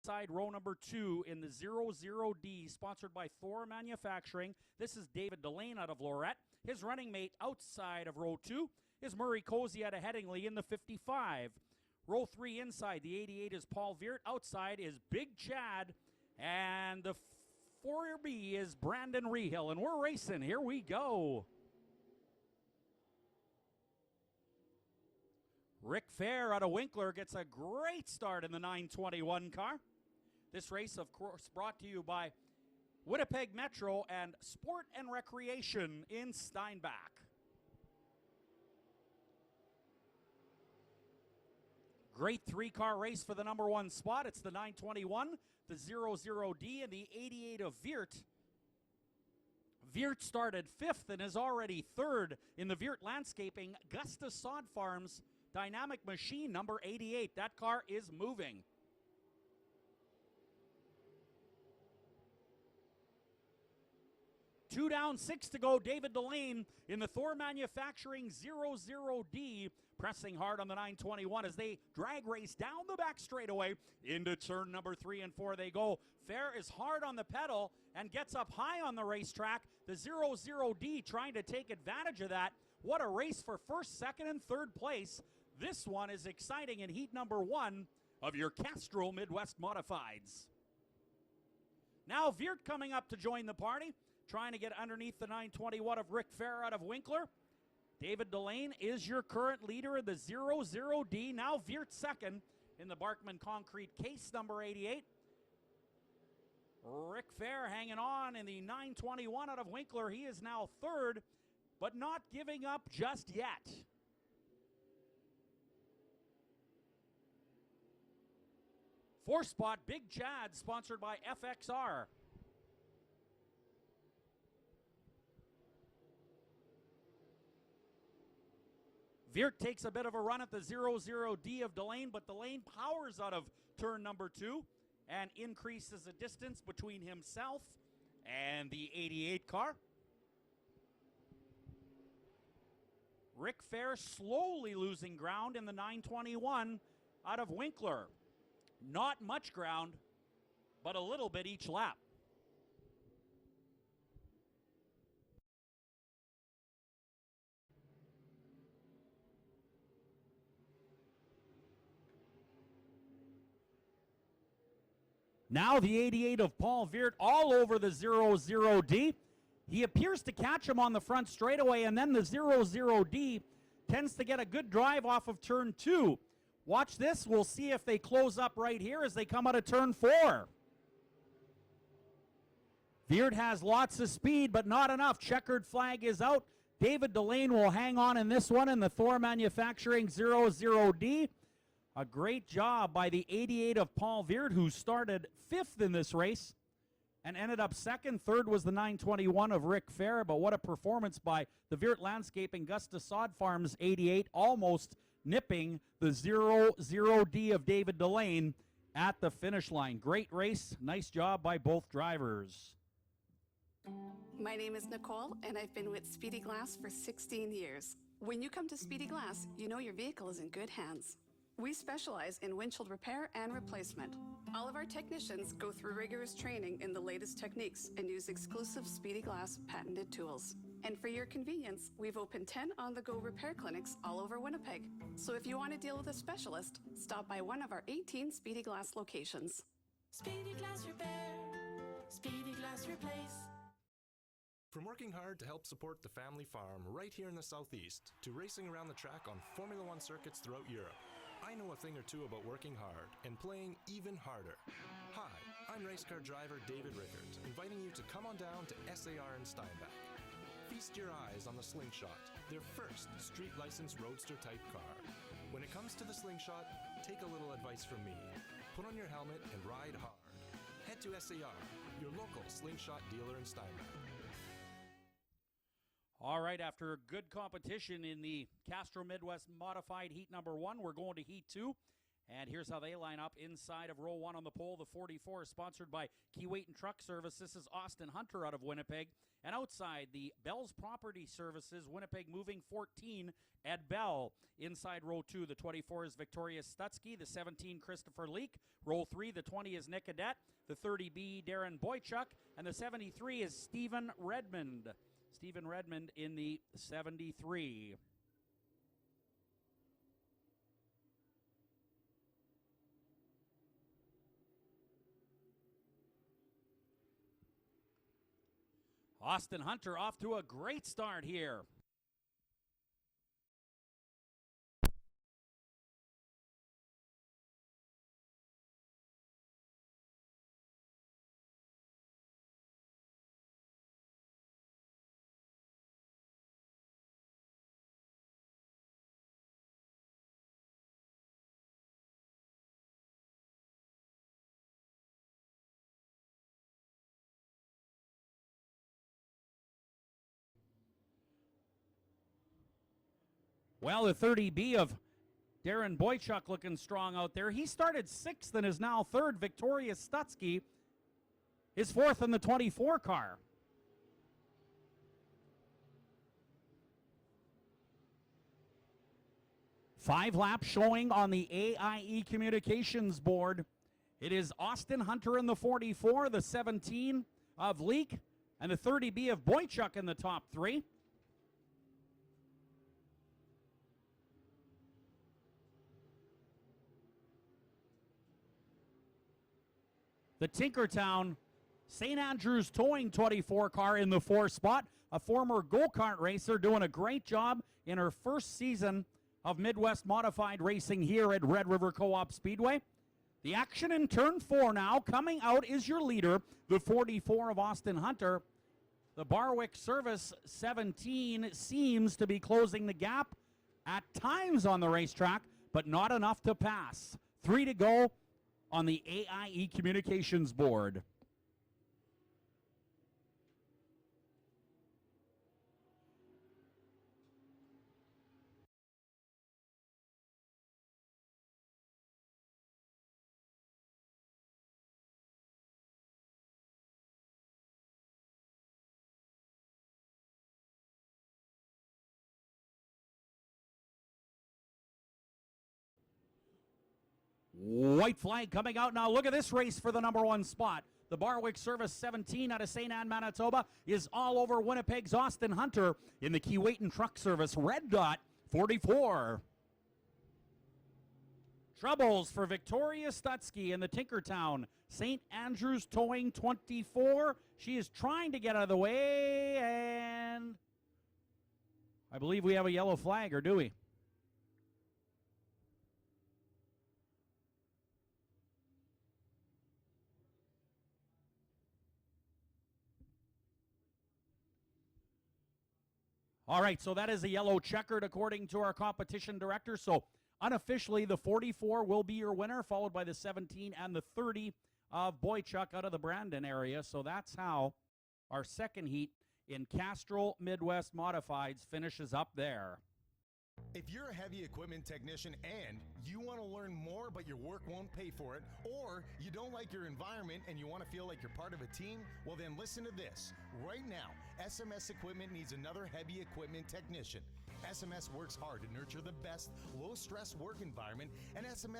Side row number 2 in the 00D, sponsored by Thor Manufacturing. This is David Delane out of Lorette. His running mate outside of row 2 is Murray Cozy out of Headingley in the 55. Row 3 inside, the 88 is Paul Veert. Outside is Big Chad. And the 4B is Brandon Rehill. And we're racing. Here we go. Rick Fair out of Winkler gets a great start in the 921 car. This race, of course, brought to you by Winnipeg Metro and Sport and Recreation in Steinbach. Great three-car race for the number 1 spot. It's the 921, the 00D, and the 88 of Veert. Veert started 5th and is already 3rd in the Veert Landscaping Gusta Sod Farms Dynamic Machine number 88. That car is moving. Two down, 6 to go. David Delane in the Thor Manufacturing 00D, pressing hard on the 921 as they drag race down the back straightaway into turn number 3 and 4 they go. Fair is hard on the pedal and gets up high on the racetrack. The 00D trying to take advantage of that. What a race for 1st, 2nd, and 3rd place. This one is exciting in heat number 1 of your Castrol Midwest Modifieds. Now Veert coming up to join the party, trying to get underneath the 921 of Rick Fair out of Winkler. David Delane is your current leader in the 00D. Now Veert 2nd in the Barkman Concrete case number 88. Rick Fair hanging on in the 921 out of Winkler. He is now 3rd, but not giving up just yet. 4th spot, Big Chad, sponsored by FXR. Veert takes a bit of a run at the 00D of Delane, but Delane powers out of turn number 2 and increases the distance between himself and the 88 car. Rick Fair slowly losing ground in the 921 out of Winkler. Not much ground, but a little bit each lap. Now the 88 of Paul Veert all over the 00D. He appears to catch him on the front straightaway, and then the 00D tends to get a good drive off of turn 2. Watch this. We'll see if they close up right here as they come out of turn 4. Veert has lots of speed, but not enough. Checkered flag is out. David Delane will hang on in this one in the Thor Manufacturing 00D. A great job by the 88 of Paul Veert, who started 5th in this race and ended up 2nd. 3rd was the 921 of Rick Fair, but what a performance by the Veert Landscaping Gusta Sod Farms 88, almost nipping the 00D of David Delane at the finish line. Great race. Nice job by both drivers. My name is Nicole, and I've been with Speedy Glass for 16 years. When you come to Speedy Glass, you know your vehicle is in good hands. We specialize in windshield repair and replacement. All of our technicians go through rigorous training in the latest techniques and use exclusive Speedy Glass patented tools. And for your convenience, we've opened 10 on-the-go repair clinics all over Winnipeg. So if you want to deal with a specialist, stop by one of our 18 Speedy Glass locations. Speedy Glass Repair, Speedy Glass Replace. From working hard to help support the family farm right here in the Southeast, to racing around the track on Formula One circuits throughout Europe, I know a thing or two about working hard and playing even harder. Hi, I'm race car driver David Rickert, inviting you to come on down to SAR in Steinbach. Feast your eyes on the Slingshot, their first street-licensed roadster-type car. When it comes to the Slingshot, take a little advice from me. Put on your helmet and ride hard. Head to SAR, your local Slingshot dealer in Steinbach. All right, after a good competition in the Castro Midwest Modified Heat number 1, we're going to Heat 2. And here's how they line up inside of row 1 on the pole. The 44 is sponsored by Keewatin Truck Service. This is Austin Hunter out of Winnipeg. And outside, the Bell's Property Services, Winnipeg moving 14, Ed Bell. Inside row 2, the 24 is Victoria Stutsky. The 17, Christopher Leak. Row 3, the 20 is Nick Cadet. The 30B, Darren Boychuk. And the 73 is Stephen Redmond. Stephen Redmond in the 73. Austin Hunter off to a great start here. Well, the 30B of Darren Boychuk looking strong out there. He started 6th and is now 3rd. Victoria Stutsky is 4th in the 24 car. Five laps showing on the AIE Communications board. It is Austin Hunter in the 44, the 17 of Leak, and the 30B of Boychuk in the top 3. The Tinkertown St. Andrews Towing 24 car in the 4th spot. A former go-kart racer doing a great job in her first season of Midwest Modified Racing here at Red River Co-op Speedway. The action in turn 4 now. Coming out is your leader, the 44 of Austin Hunter. The Barwick Service 17 seems to be closing the gap at times on the racetrack, but not enough to pass. 3 to go on the AIE Communications board. White flag coming out now. Look at this race for the number 1 spot. The Barwick Service 17 out of St. Anne, Manitoba is all over Winnipeg's Austin Hunter in the Keewatin Truck Service Red Dot 44. Troubles for Victoria Stutsky in the Tinkertown St. Andrews Towing 24. She is trying to get out of the way, and I believe we have a yellow flag, or do we? All right, so that is a yellow checkered according to our competition director. So unofficially, the 44 will be your winner, followed by the 17 and the 30 of Boychuk out of the Brandon area. So that's how our second heat in Castrol Midwest Modifieds finishes up there. If you're a heavy equipment technician and you want to learn more but your work won't pay for it, or you don't like your environment and you want to feel like you're part of a team, well then listen to this. Right now, SMS Equipment needs another heavy equipment technician. SMS works hard to nurture the best low-stress work environment, and SMS